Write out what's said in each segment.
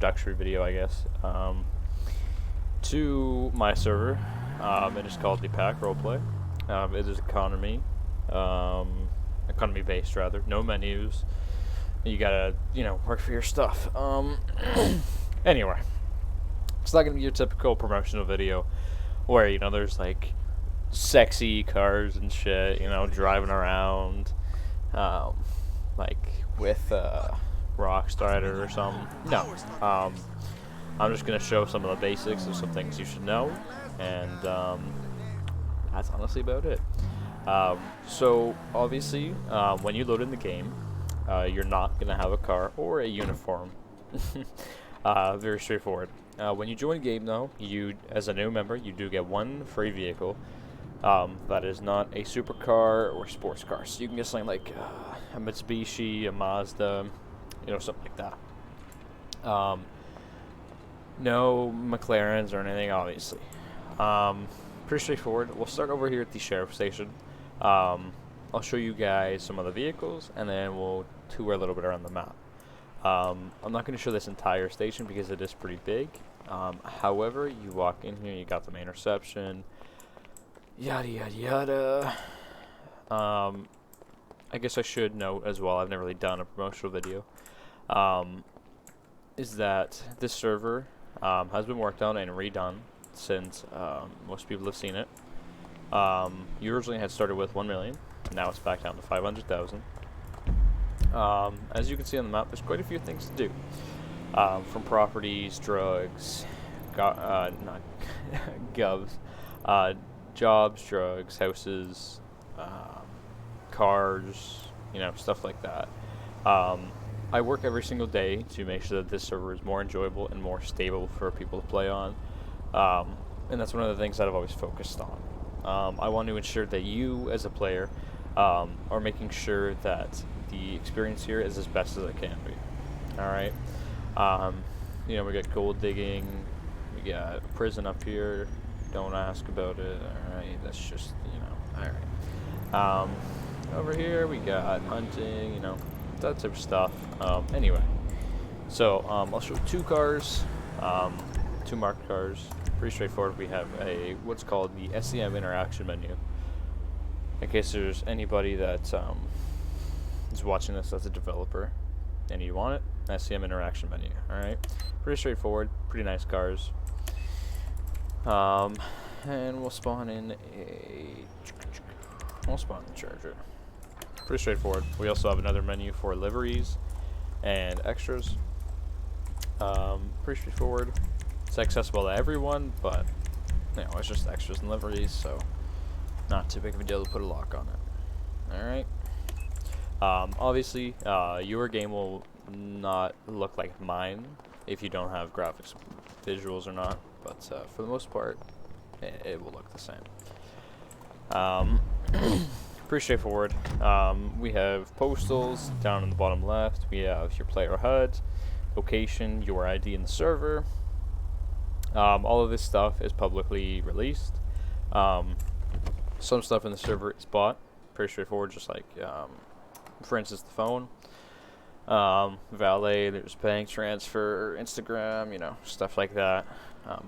introductory video, I guess, to my server. It is called The Pack Roleplay. It is economy based rather. No menus. You gotta, work for your stuff. Anyway, it's not gonna be your typical promotional video where there's like sexy cars and shit, driving around, like with Rockstrider or something. No, I'm just gonna show some of the basics of some things you should know, and that's honestly about it. So obviously, when you load in the game, you're not gonna have a car or a uniform. Very straightforward. When you join a game, though, as a new member, you do get one free vehicle. That is not a supercar or sports car. So you can get something like a Mitsubishi, a Mazda, something like that. No McLarens or anything, obviously. Pretty straightforward. We'll start over here at the sheriff station. I'll show you guys some of the vehicles, and then we'll tour a little bit around the map. I'm not going to show this entire station because it is pretty big. However, you walk in here, you got the main reception, yada yada yada. I guess I should note as well, I've never really done a promotional video, is that this server has been worked on and redone since most people have seen it. You originally had started with 1 million, now it's back down to 500,000. As you can see on the map, there's quite a few things to do. From properties, drugs, not govs, jobs, drugs, houses, cars, stuff like that. I work every single day to make sure that this server is more enjoyable and more stable for people to play on. And that's one of the things that I've always focused on. I want to ensure that you, as a player, are making sure that the experience here is as best as it can be. Alright? We got gold digging, we got a prison up here, don't ask about it, alright, that's just, alright. Over here we got hunting, that type of stuff. Anyway, so I'll show two cars, two marked cars. Pretty straightforward. We have what's called the SEM interaction menu. In case there's anybody that is watching this as a developer and you want it, SEM interaction menu. Alright, pretty straightforward, pretty nice cars. And we'll spawn in the Charger. Pretty straightforward. We also have another menu for liveries and extras. Pretty straightforward. It's accessible to everyone, but it's just extras and liveries, so not too big of a deal to put a lock on it. Alright. Obviously, your game will not look like mine if you don't have graphics, visuals or not, but for the most part, it will look the same. Pretty straightforward. We have postals down in the bottom left. We have your player HUD, location, your ID in the server. All of this stuff is publicly released. Some stuff in the server is bought. Pretty straightforward, just like, for instance, the phone. Valet, there's bank transfer, Instagram, stuff like that.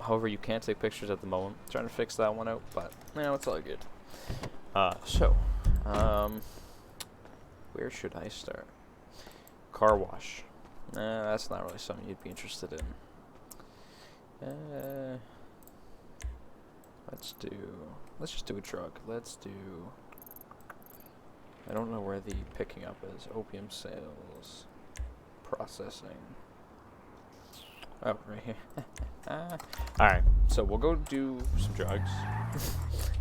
However, you can't take pictures at the moment. I'm trying to fix that one out, but, it's all good. Where should I start? Car wash. That's not really something you'd be interested in. Let's just do a truck. I don't know where the picking up is. Opium sales, processing. Oh, right here. Alright, so we'll go do some drugs.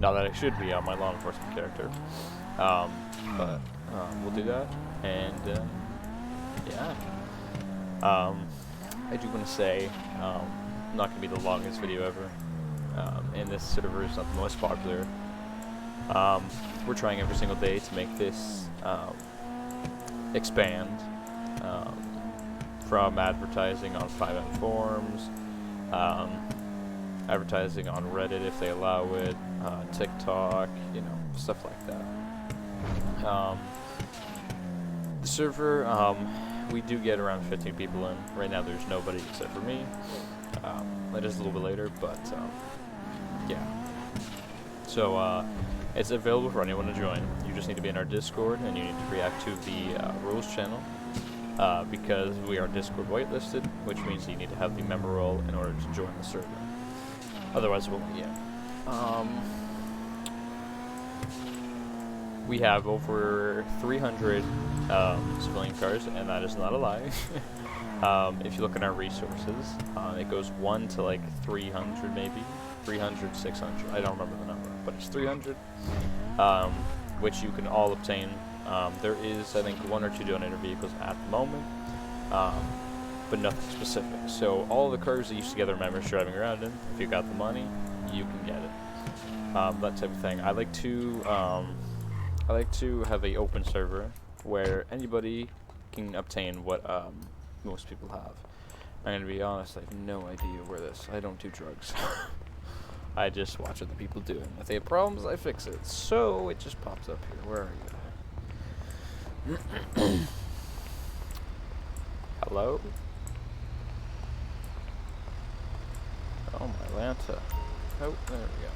Not that I should be on my law enforcement character. But we'll do that. And, yeah. I do want to say, not going to be the longest video ever. And this server is not the most popular. We're trying every single day to make this expand. From advertising on FiveM forums, advertising on Reddit if they allow it, TikTok, stuff like that. The server we do get around 15 people in. Right now there's nobody except for me. That is a little bit later, but yeah. So it's available for anyone to join. You just need to be in our Discord, and you need to react to the rules channel. Because we are Discord whitelisted, which means you need to have the member role in order to join the server. Otherwise, we'll let you in. We have over 300 civilian cars, and that is not a lie. If you look at our resources, it goes 1 to like 300 maybe, 300, 600. I don't remember the number, but it's 300, which you can all obtain. There is, I think, 1 or 2 donator vehicles at the moment, but nothing specific. So all the cars that you see other members driving around in, if you got the money, you can get it. That type of thing. I like to have a open server where anybody can obtain what most people have. I'm gonna be honest, I have no idea where this. I don't do drugs. I just watch other people do it. If they have problems, I fix it. So it just pops up here. Where are you? Hello? Oh my Lanta. Oh, there we go.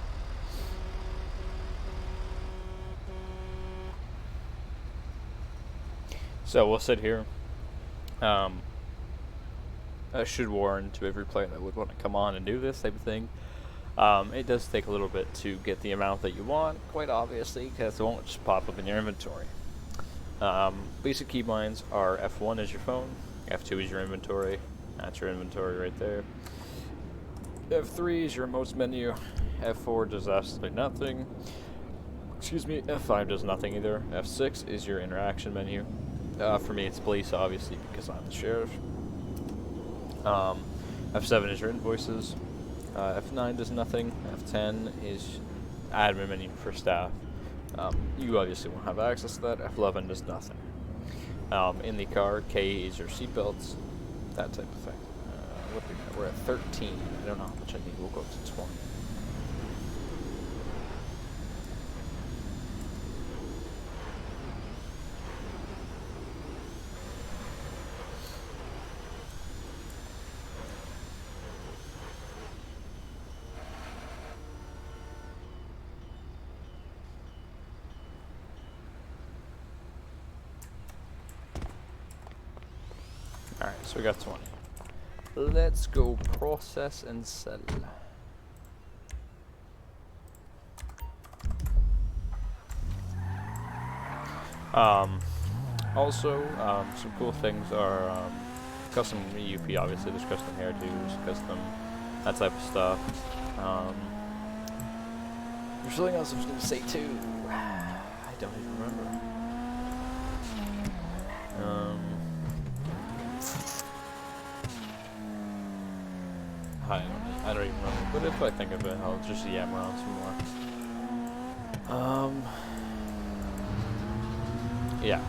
So we'll sit here. I should warn to every player that would want to come on and do this type of thing. It does take a little bit to get the amount that you want, quite obviously, because it won't just pop up in your inventory. Basic keybinds are F1 is your phone, F2 is your inventory, that's your inventory right there. F3 is your emotes menu, F4 does absolutely nothing. Excuse me, F5 does nothing either. F6 is your interaction menu. For me it's police, obviously, because I'm the sheriff. F7 is your invoices. F9 does nothing. F10 is admin menu for staff. You obviously won't have access to that. F11 does nothing. In the car, K is your seatbelts, that type of thing. What do we got? We're at 13. I don't know how much I need. We'll go to 20. Alright, so we got 20. Let's go process and sell. Also, some cool things are custom EUP, obviously. There's custom hairdos, custom, that type of stuff. There's something else I was going to say too. I don't even remember. I don't even remember, but if I think of it, I'll just yam around some more. Yeah,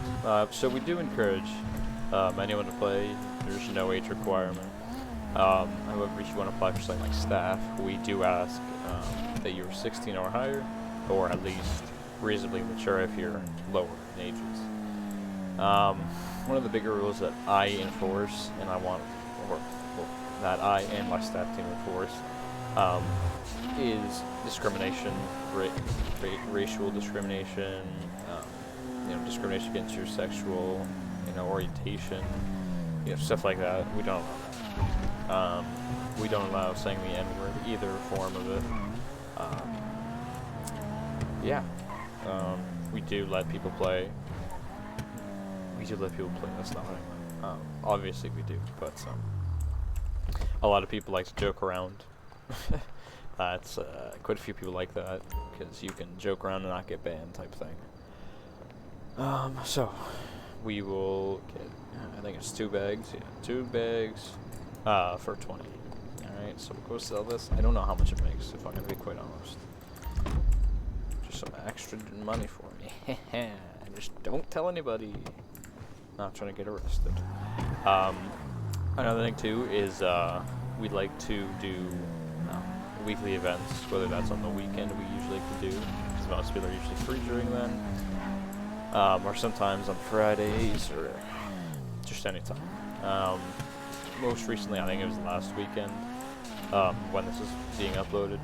so we do encourage anyone to play. There's no age requirement. However, if you want to apply for something like staff, we do ask that you're 16 or higher, or at least reasonably mature if you're lower in ages. One of the bigger rules that I enforce, and I want, or that I and my staff team enforce, is discrimination, racial discrimination, discrimination against your sexual, orientation, stuff like that. We don't allow that. We don't allow saying the N-word, either form of it. We do let people play. That's not right. Obviously we do, but a lot of people like to joke around. That's quite a few people like that, because you can joke around and not get banned type thing. So we will get, I think it's 2 bags. Yeah, 2 bags for 20. Alright, so we'll go sell this. I don't know how much it makes, if I'm going to be quite honest. Just some extra money for me. Just don't tell anybody. Not trying to get arrested. Another thing too is we'd like to do weekly events, whether that's on the weekend we usually can do, because most people are usually free during then, or sometimes on Fridays, or just anytime. Most recently, I think it was last weekend, when this is being uploaded,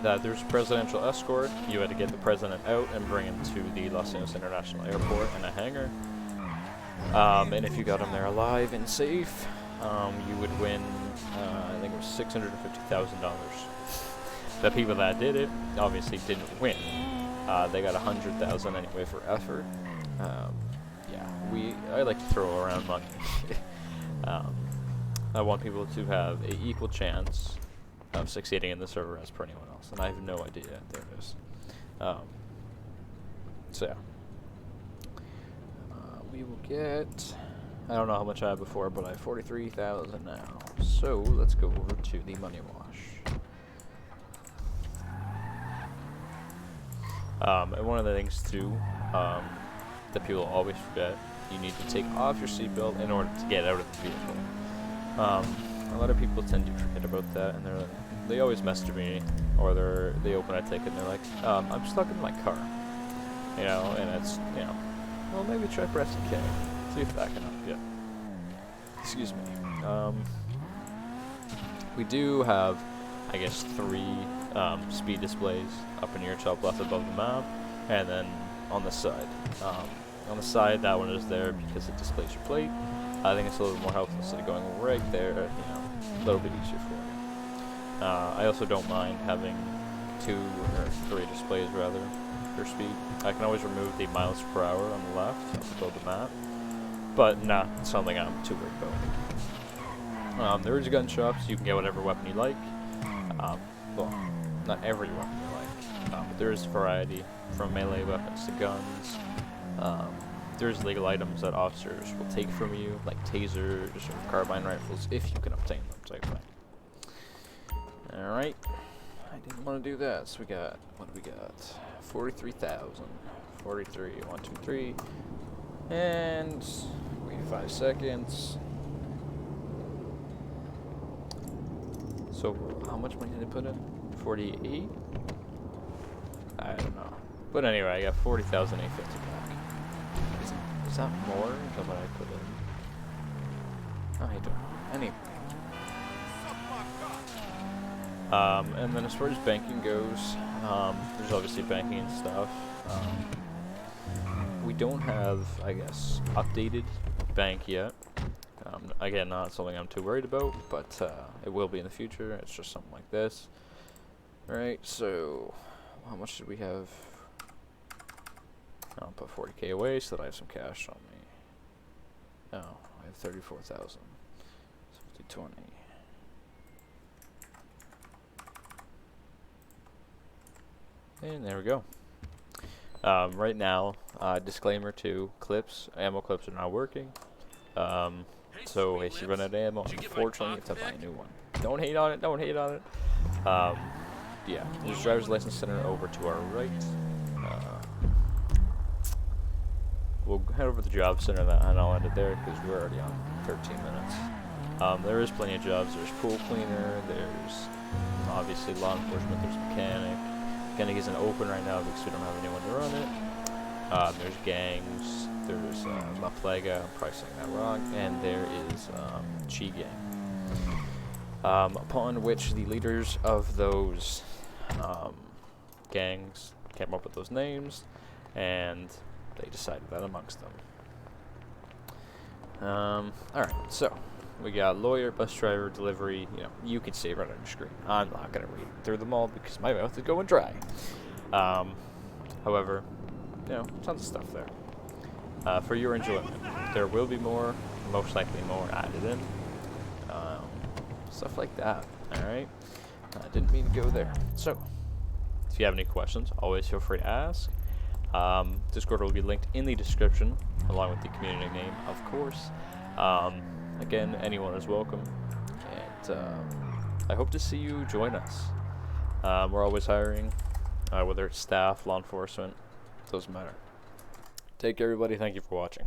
that there's a presidential escort. You had to get the president out and bring him to the Los Angeles International Airport in a hangar. And if you got him there alive and safe, you would win, I think it was $650,000. The people that did it obviously didn't win. They got $100,000 anyway for effort. Yeah, I like to throw around money. I want people to have an equal chance of succeeding in the server as per anyone else, and I have no idea. There it is. So yeah, we will get. I don't know how much I had before, but I have 43,000 now. So let's go over to the money wash. And one of the things too, that people always forget, you need to take off your seatbelt in order to get out of the vehicle. A lot of people tend to forget about that, and they always message me, or they open a ticket and they're like, I'm stuck in my car, you know, and it's, you know, well, maybe try pressing K, see if that can help you. Excuse me. We do have, I guess, 3 speed displays up in your top left above the map, and then on the side. On the side, that one is there because it displays your plate. I think it's a little bit more helpful instead of going right there, you know, a little bit easier for you. I also don't mind having 2 or 3 displays rather for speed. I can always remove the miles per hour on the left up above the map, but not something I'm too worried about. There is gun shops. You can get whatever weapon you like. Well, not every weapon you like, but there is variety from melee weapons to guns. There's legal items that officers will take from you, like tasers or carbine rifles, if you can obtain them, type thing. Alright, I didn't want to do that, so we got, what do we got? 43,000. 43, 1, 2, 3. And wait 5 seconds. So, how much money did I put in? 48? I don't know. But anyway, I got 40,850 back. Is that more than what I put in? I don't know. Anyway. And then as far as banking goes, there's obviously banking and stuff. We don't have, I guess, updated bank yet. Again, not something I'm too worried about, but it will be in the future. It's just something like this. Alright, so how much did we have? I'll put 40k away so that I have some cash on me. Oh, I have 34,000. So 20. And there we go. Right now, disclaimer to clips, ammo clips are not working. So if you run out of ammo, unfortunately you have to buy a new one. Don't hate on it, don't hate on it. Yeah, there's driver's license center over to our right. We'll head over to the job center, and I'll end it there because we're already on 13 minutes. There is plenty of jobs. There's pool cleaner, there's obviously law enforcement, there's mechanic. Mechanic isn't open right now because we don't have anyone to run it. There's gangs, there's La Plaga, I'm probably saying that wrong, and there is Chi Gang. Upon which the leaders of those gangs came up with those names, and they decided that amongst them. Alright, so we got lawyer, bus driver, delivery. You know, you can see it right on your screen. I'm not going to read through them all because my mouth is going dry. However, you know, tons of stuff there. For your enjoyment, there will be more, most likely more added in. Stuff like that. Alright, I didn't mean to go there. So, if you have any questions, always feel free to ask. Discord will be linked in the description, along with the community name, of course. Again, anyone is welcome, and I hope to see you join us. We're always hiring, whether it's staff, law enforcement, doesn't matter. Take care, everybody. Thank you for watching.